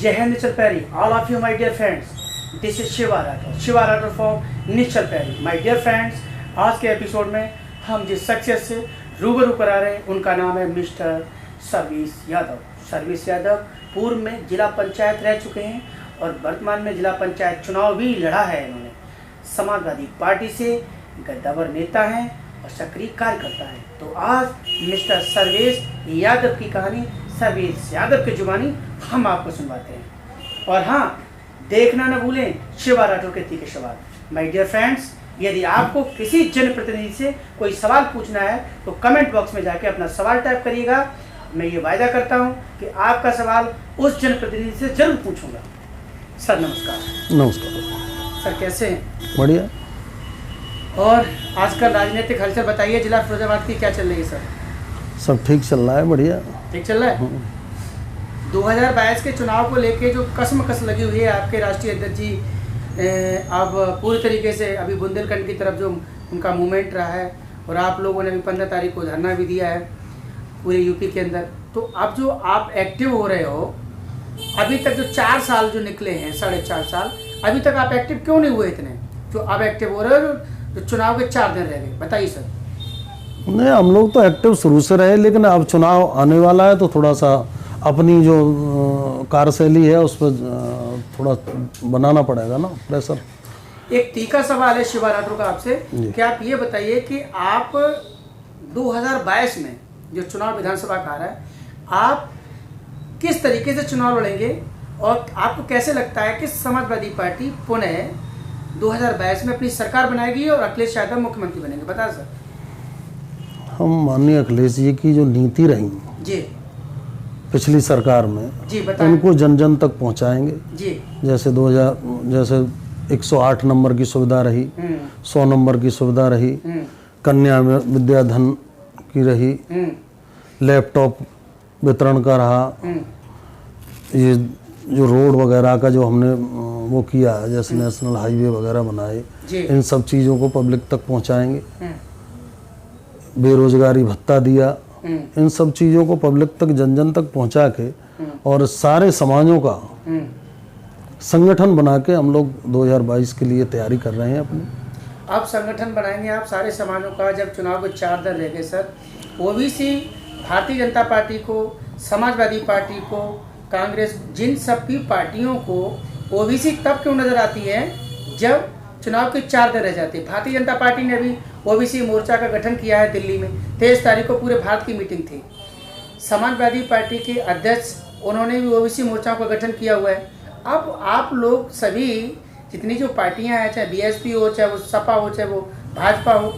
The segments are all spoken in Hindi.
जय हिंद निश्चल पैरी, all of you my dear friends, this is Shiva Rathore from Nishchal Pairi. my dear friends, आज के एपिसोड में हम जिस शख्सियत से रूबरू करा रहे हैं उनका नाम है mister service Yadav. Service Yadav पूर्व में जिला पंचायत रह चुके हैं और वर्तमान में जिला पंचायत चुनाव भी लड़ा है इन्होंने। समाजवादी पार्टी से गद्दावर नेता हैं और सक्रिय कार्यकर्ता है। तो आज मिस्टर सर्विस यादव की कहानी सर्विस यादव की जुबानी हम आपको सुनवाते हैं। और हाँ, देखना न भूलें शिवा राठौर के तीखे सवाल। माय डियर फ्रेंड्स, यदि आपको किसी जनप्रतिनिधि से कोई सवाल पूछना है तो कमेंट बॉक्स में जाके अपना सवाल टाइप करिएगा। मैं ये वायदा करता हूँ कि आपका सवाल उस जनप्रतिनिधि से जरूर पूछूंगा। सर नमस्कार। नमस्कार सर, कैसे हैं? बढ़िया। और आजकल राजनीतिक हलचल बताइए, जिला फिरोजाबाद की क्या चल रही है सर? सब ठीक चल रहा है, बढ़िया ठीक चल रहा है। 2022 के चुनाव को लेके जो कसमकस लगी हुई है आपके राष्ट्रीय अध्यक्ष जी, अब पूरी तरीके से अभी बुंदेलखंड की तरफ जो उनका मूवमेंट रहा है और आप लोगों ने अभी 15 तारीख को धरना भी दिया है पूरे यूपी के अंदर। तो अब जो आप एक्टिव हो रहे हो, अभी तक जो 4 साल जो निकले हैं, 4.5 साल, अभी तक आप एक्टिव क्यों नहीं हुए इतने जो अब एक्टिव हो रहे हो? जो चुनाव के 4 दिन रह गए, बताइए सर। नहीं, हम लोग तो एक्टिव शुरू से रहे, लेकिन अब चुनाव आने वाला है तो थोड़ा सा अपनी जो कार्यशैली है उस पर थोड़ा बनाना पड़ेगा ना, प्रेशर। एक तीखा सवाल है शिवा राठौर का आपसे कि आप ये बताइए कि आप 2022 में जो चुनाव विधानसभा का आ रहा है, आप किस तरीके से चुनाव लड़ेंगे और आपको कैसे लगता है कि समाजवादी पार्टी पुनः 2022 में अपनी सरकार बनाएगी और अखिलेश यादव मुख्यमंत्री बनेंगे? बता सर। हम माननीय अखिलेश जी की जो नीति रही जी पिछली सरकार में जी, बताएं। उनको जन जन तक पहुंचाएंगे जी। जैसे 108 नंबर की सुविधा रही, 100 नंबर की सुविधा रही, कन्या विद्याधन की रही, लैपटॉप वितरण का रहा, ये जो रोड वगैरह का जो हमने वो किया है, जैसे नेशनल हाईवे वगैरह बनाए, इन सब चीज़ों को पब्लिक तक पहुंचाएंगे। बेरोजगारी भत्ता दिया, इन सब चीज़ों को पब्लिक तक जन जन तक पहुंचा के और सारे समाजों का संगठन बना के हम लोग 2022 के लिए तैयारी कर रहे हैं अपनी। आप संगठन बनाएंगे आप सारे समाजों का, जब चुनाव के 4 दिन रह गए sir, OBC, Bharatiya Janata party को, समाजवादी पार्टी को, कांग्रेस, जिन सब भी पार्टियों को ओबीसी तब क्यों नजर आती है जब चुनाव के 4 दिन रह जाते हैं? भारतीय जनता पार्टी ने अभी ओबीसी मोर्चा का गठन किया है दिल्ली में, 23 तारीख को पूरे भारत की मीटिंग थी। समाजवादी पार्टी के अध्यक्ष उन्होंने भी ओबीसी मोर्चा का गठन किया हुआ है। अब आप लोग सभी जितनी जो पार्टियां हैं, चाहे बीएसपी हो, चाहे वो सपा हो, चाहे वो भाजपा हो,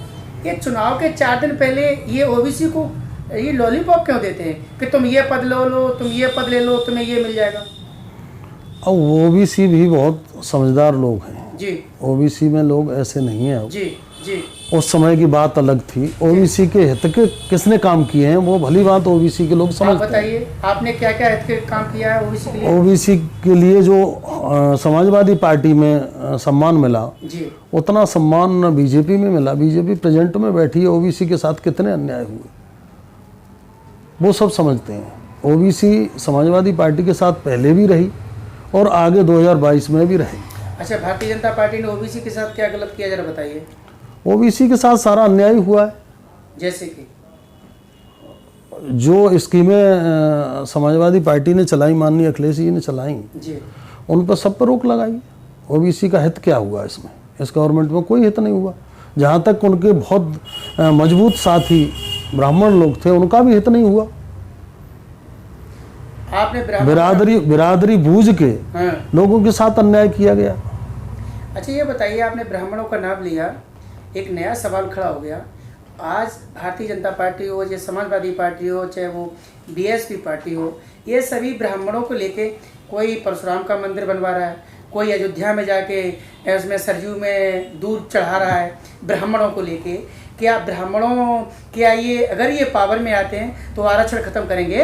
ये चुनाव के 4 दिन पहले ये ओबीसी को ये लॉलीपॉप क्यों देते हैं कि तुम ये पद लो, तुम ये पद ले लो, तुम्हें ये मिल जाएगा? अब ओबीसी भी बहुत समझदार लोग हैं जी। ओबीसी में लोग ऐसे नहीं हैं। जी जी। उस समय की बात अलग थी। ओबीसी के हित के किसने काम किए हैं वो भली बात ओबीसी के लोग समझते हैं। बताइए आपने क्या क्या हित के काम किया है ओबीसी के लिए? ओबीसी के लिए जो समाजवादी पार्टी में सम्मान मिला जी, उतना सम्मान बीजेपी में मिला। बीजेपी प्रेजेंट में बैठी है, ओबीसी के साथ कितने अन्याय हुए वो सब समझते हैं। ओबीसी समाजवादी पार्टी के साथ पहले भी रही और आगे 2022 में भी रहेगी। अच्छा, भारतीय जनता पार्टी ने ओबीसी के साथ क्या गलत किया, जरा बताइए। ओबीसी के साथ सारा अन्याय हुआ है। जैसे कि जो स्कीमें समाजवादी पार्टी ने चलाई, माननीय अखिलेश जी ने चलाई जी, उन पर सब पर रोक लगाई। ओबीसी का हित क्या हुआ इसमें? इस गवर्नमेंट में कोई हित नहीं हुआ। जहाँ तक उनके बहुत मजबूत साथी ब्राह्मण लोग थे उनका भी हित नहीं हुआ। आपने बिरादरी बूझ के लोगों के साथ अन्याय किया गया। अच्छा, ये बताइए, आपने ब्राह्मणों का नाम लिया, एक नया सवाल खड़ा हो गया। आज भारतीय जनता पार्टी हो, चाहे समाजवादी पार्टी हो, चाहे वो बीएसपी पार्टी हो, ये सभी ब्राह्मणों को लेके कोई परशुराम का मंदिर बनवा रहा है, कोई अयोध्या में जाके उसमें सरयू में दूध चढ़ा रहा है ब्राह्मणों को लेके। क्या ब्राह्मणों, क्या ये अगर ये पावर में आते हैं तो आरक्षण खत्म करेंगे?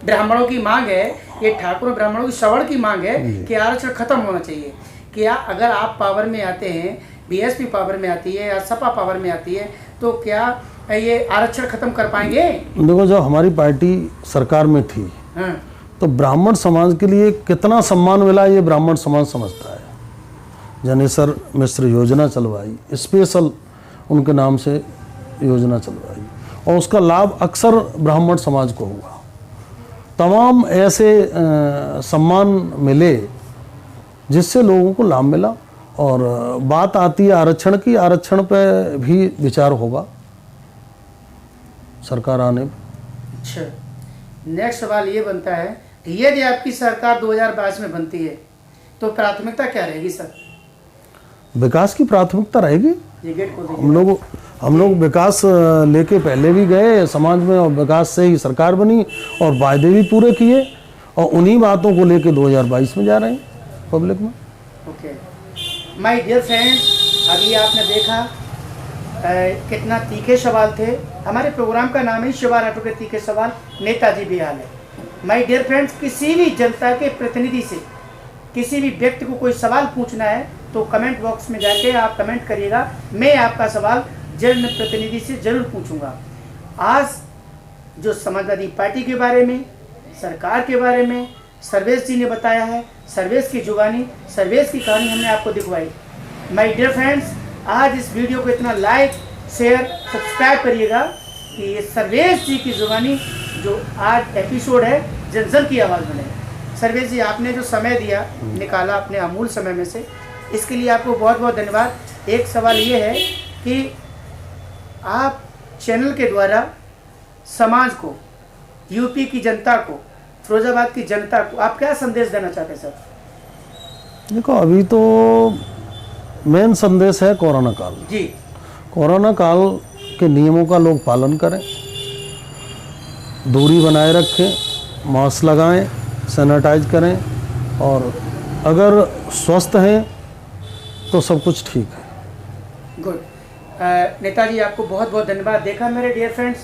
ब्राह्मणों की मांग है, ये ठाकुर ब्राह्मणों की श्रवण की मांग है कि आरक्षण खत्म होना चाहिए। क्या अगर आप पावर में आते हैं, बीएसपी पावर में आती है या सपा पावर में आती है, तो क्या ये आरक्षण खत्म कर पाएंगे? देखो, जब हमारी पार्टी सरकार में थी तो ब्राह्मण समाज के लिए कितना सम्मान मिला ये ब्राह्मण समाज समझता है। जनेश्वर मिश्र योजना चलवाई, स्पेशल उनके नाम से योजना चलवाई और उसका लाभ अक्सर ब्राह्मण समाज को हुआ। तमाम ऐसे सम्मान मिले जिससे लोगों को लाभ मिला। और बात आती है आरक्षण की, आरक्षण पे भी विचार होगा सरकार आने। अच्छा, नेक्स्ट सवाल ये बनता है कि यदि आपकी सरकार 2022 में बनती है तो प्राथमिकता क्या रहेगी सर? विकास की प्राथमिकता रहेगी। ये गेट खोल दीजिए। हम लोग विकास लेके पहले भी गए समाज में और विकास से ही सरकार बनी और वायदे भी पूरे किए और उन्हीं बातों को लेके 2022 में जा रहे हैं पब्लिक में। ओके माय डियर फ्रेंड्स, अभी आपने देखा कितना तीखे सवाल थे। हमारे प्रोग्राम का नाम है शिवा राठौर के तीखे सवाल, नेताजी भी हाल है। माय डियर फ्रेंड्स, किसी भी जनता के प्रतिनिधि से किसी भी व्यक्ति को कोई सवाल पूछना है तो कमेंट बॉक्स में जाके आप कमेंट करिएगा, मैं आपका सवाल जन प्रतिनिधि से जरूर पूछूंगा। आज जो समाजवादी पार्टी के बारे में, सरकार के बारे में सर्वेश जी ने बताया है, सर्वेश की जुबानी, सर्वेश की कहानी हमने आपको दिखवाई। माय डियर फ्रेंड्स, आज इस वीडियो को इतना लाइक शेयर सब्सक्राइब करिएगा कि ये सर्वेश जी की जुबानी जो आज एपिसोड है जन जन की आवाज़ बने। सर्वेश जी, आपने जो समय दिया निकाला अपने अमूल्य समय में से, इसके लिए आपको बहुत बहुत धन्यवाद। एक सवाल ये है कि आप चैनल के द्वारा समाज को, यूपी की जनता को, फिरोजाबाद की जनता को आप क्या संदेश देना चाहते हैं सर? देखो, अभी तो मेन संदेश है कोरोना काल जी। कोरोना काल के नियमों का लोग पालन करें, दूरी बनाए रखें, मास्क लगाएं, सैनिटाइज करें और अगर स्वस्थ हैं तो सब कुछ ठीक है। गुड। नेताजी, आपको बहुत बहुत धन्यवाद। देखा मेरे डियर फ्रेंड्स,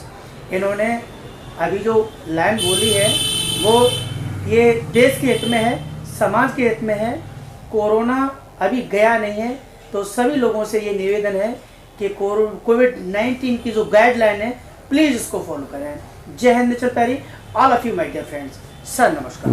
इन्होंने अभी जो लाइन बोली है वो ये देश के हित में है, समाज के हित में है। कोरोना अभी गया नहीं है, तो सभी लोगों से ये निवेदन है कि कोविड-19 की जो गाइडलाइन है प्लीज़ इसको फॉलो करें। जय हिंद, नेचर पैरी, all of you my dear friends. Sir नमस्कार।